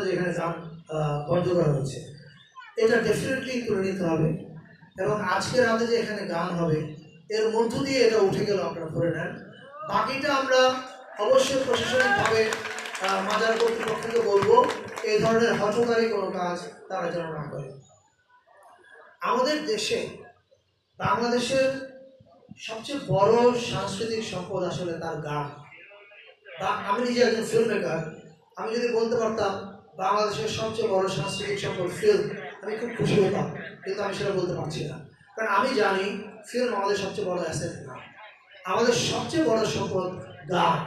যে এখানে গান বন্ধ করা হয়েছে, এটা ডেফিনেটলি তুলে নিতে হবে। এবং আজকে রাতে যে এখানে গান হবে এর মধ্য দিয়ে এটা উঠে গেল, আপনারা ধরে নেন। বাকিটা আমরা অবশ্যই প্রশাসনিকভাবে মাজার কর্তৃপক্ষকে বলবো এই ধরনের হঠকারী কোনো কাজ তারা যেন না করে। আমাদের দেশে, বাংলাদেশের সবচেয়ে বড় সাংস্কৃতিক সম্পদ আসলে তার গান। বা আমি নিজে একজন ফিল্ম মেকার, আমি যদি বলতে পারতাম বাংলাদেশের সবচেয়ে বড় সাংস্কৃতিক সম্পদ ফিল্ম, আমি খুব খুশি হতাম, কিন্তু আমি সেটা বলতে পারছি না। কারণ আমি জানি ফিল্ম আমাদের সবচেয়ে বড় অ্যাসেট না, আমাদের সবচেয়ে বড় সম্পদ গান,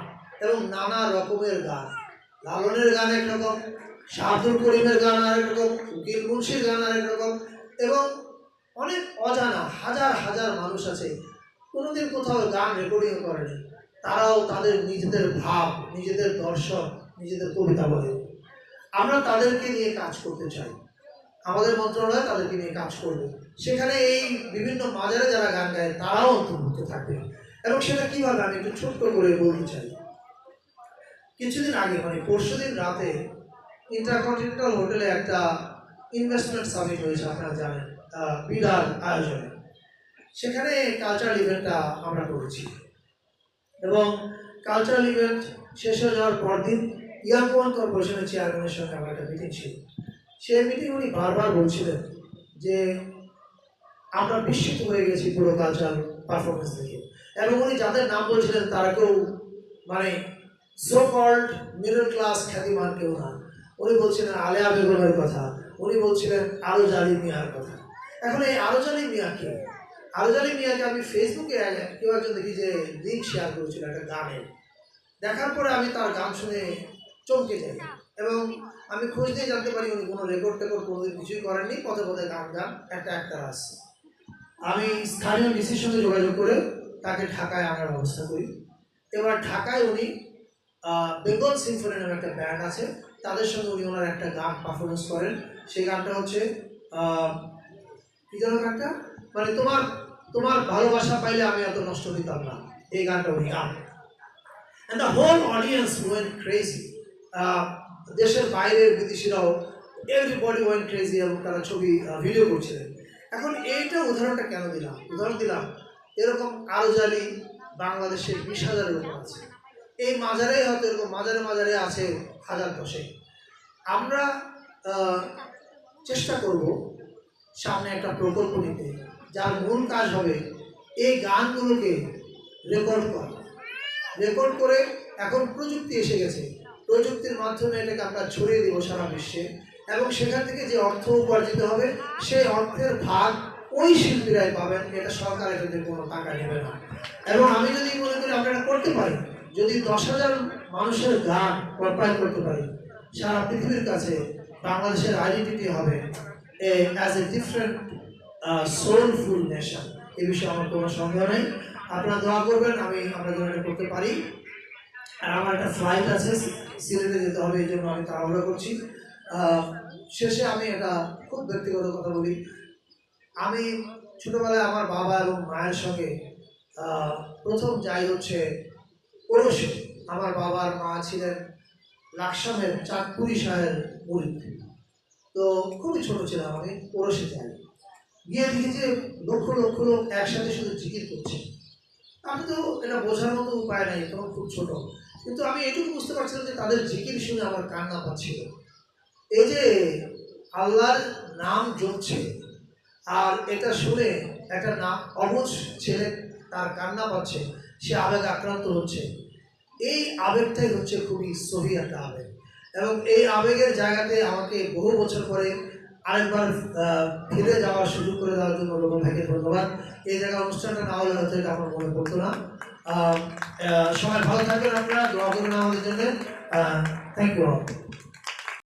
এবং নানা রকমের গান। লালনের গান একরকম, শাহদুল করিমের গান আরেক রকম, উকিল মুন্সির গান আরেক রকম, এবং অনেক অজানা হাজার হাজার মানুষ আছে কোনোদিন কোথাও গান রেকর্ডিং করেনি, তারাও তাদের নিজেদের ভাব, নিজেদের দর্শন, নিজেদের কবিতা বলে। আমরা তাদেরকে নিয়ে কাজ করতে চাই, আমাদের মন্ত্রণালয় তাদেরকে নিয়ে কাজ করবে। সেখানে এই বিভিন্ন মাজারে যারা গান গায় তারাও অন্তর্ভুক্ত থাকবে। এবং সেটা কীভাবে আমি একটু ছোট্ট করে বলতে চাই। কিছুদিন আগে, মানে পরশুদিন রাতে, ইন্টারকন্টিনেন্টাল হোটেলে একটা ইনভেস্টমেন্ট সামিট হয়েছে, আপনারা জানেন, বিডার আয়োজনে। সেখানে কালচারাল ইভেন্টটা আমরা করেছি, এবং কালচারাল ইভেন্ট শেষ হয়ে যাওয়ার পরদিন ইয়াং ওয়ান কর্পোরেশনের চেয়ারম্যানের সঙ্গে আমার একটা মিটিং ছিল। সেই মিটিং উনি বারবার বলছিলেন যে আমরা বিস্মিত হয়ে গেছি পুরো কালচারাল পারফরমেন্স দেখে, এবং উনি যাদের নাম বলছিলেন তারা কেউ মানে সো কল্ড মিডল ক্লাস খ্যাতিমান কেউ না। উনি বলছিলেন আলেয়া বেগমের কথা, উনি বলছিলেন আরজ আলী মিয়ার কথা। এখন এই আরজ আলী মিয়াকে, আরজ আলী মিয়াকে আমি ফেসবুকে কেউ একজন দেখি যে লিঙ্ক শেয়ার করেছিল একটা গানের। দেখার পরে আমি তার গান শুনে চমকে যাই, এবং আমি খোঁজ দিয়ে জানতে পারি উনি কোনো রেকর্ড টেকর্ড কোনোদিন কিছুই করেননি, পথে পথে গান একটা আসছে। আমি স্থানীয় ডিসির সঙ্গে যোগাযোগ করে তাকে ঢাকায় আনার ব্যবস্থা করি। এবার ঢাকায় উনি বেঙ্গল সিম্ফনি নামে একটা ব্যান্ড আছে, তাদের সঙ্গে উনি ওনার একটা গান পারফরমেন্স করেন। সেই গানটা হচ্ছে কি যেন গানটা, মানে তোমার তোমার ভালোবাসা পাইলে আমি এত নষ্ট হইতাম না, এই গানটা উনি গান। And the whole audience went crazy. দেশের বাইরের বিদেশিরাও, এভরিবডি ওয়েন্ট ক্রেজি, এবং তারা ছবি ভিডিও করছিলেন। এখন এইটা উদাহরণটা কেন দিলাম? উদাহরণ দিলাম এরকম আরজ আলী বাংলাদেশের 20,000-এর উপর আছে। এই মাজারে হয়তো এরকম মাজারে মাজারে আছে 1000-10। আমরা চেষ্টা করব সামনে একটা প্রকল্প নিতে, যার মূল কাজ হবে এই গানগুলোকে রেকর্ড করা। রেকর্ড করে, এখন প্রযুক্তি এসে গেছে, প্রযুক্তির মাধ্যমে এটাকে আমরা ছড়িয়ে দেবো সারা বিশ্বে, এবং সেখান থেকে যে অর্থ উপার্জিত হবে সেই অর্থের ভাগ ওই শিল্পীরাই পাবেন, এটা সরকার এটাতে কোনো টাকা নেবে না। এবং আমি যদি মনে করি আমরা এটা করতে পারি, যদি 10,000 মানুষের গান কম্পাইল করতে পারি, সারা পৃথিবীর কাছে বাংলাদেশের আইডেন্টিটি হবে as a different soulful nation. এই বিষয়ে আমার কোনো সন্দেহ নেই। আপনারা দোয়া করবেন আমরা যেন এটা করতে পারি। আর আমার একটা ফ্লাইট আছে, সিলেটে যেতে হবে, এই জন্য আমি তাড়াহুড়ো করছি। শেষে আমি একটা খুব ব্যক্তিগত কথা বলি। আমি ছোটোবেলায় আমার বাবা এবং মায়ের সঙ্গে প্রথম যাই হচ্ছে ওরসে। আমার বাবার মা ছিলেন লাকসামের চাঁদপুরি শাহের মুরিদ। তো খুবই ছোটো ছিলাম আমি, ওরসে যাই, গিয়ে দেখি যে লক্ষ লক্ষ লোক একসাথে শুধু জিকির করছে। আমি তো এটা বোঝার মতো উপায় নাই, তখন খুব ছোট, কিন্তু আমি এটুকু বুঝতে পারছিলাম যে তাদের জিকির শুনে আমার কান্না পাচ্ছিল। এই যে আল্লাহর নাম জপছে, আর এটা শুনে একটা অবুঝ ছেলে তার কান্না পাচ্ছে, সে আবেগ আক্রান্ত হচ্ছে। এই আবেগটাই হচ্ছে খুবই সহি একটা আবেগ, এবং এই আবেগের জায়গাতে আমাকে বহু বছর পরে আরেকবার ফিরে যাওয়ার সুযোগ করে দেওয়ার জন্য রোমন ভাইকে ধন্যবাদ। এই জায়গায় অনুষ্ঠানটা না হলে হয়তো এটা আমার মনে পড়তো না। সবাই ভালো থাকবেন, আপনারা দোয়া করবেন আমাদের জন্য। Thank you.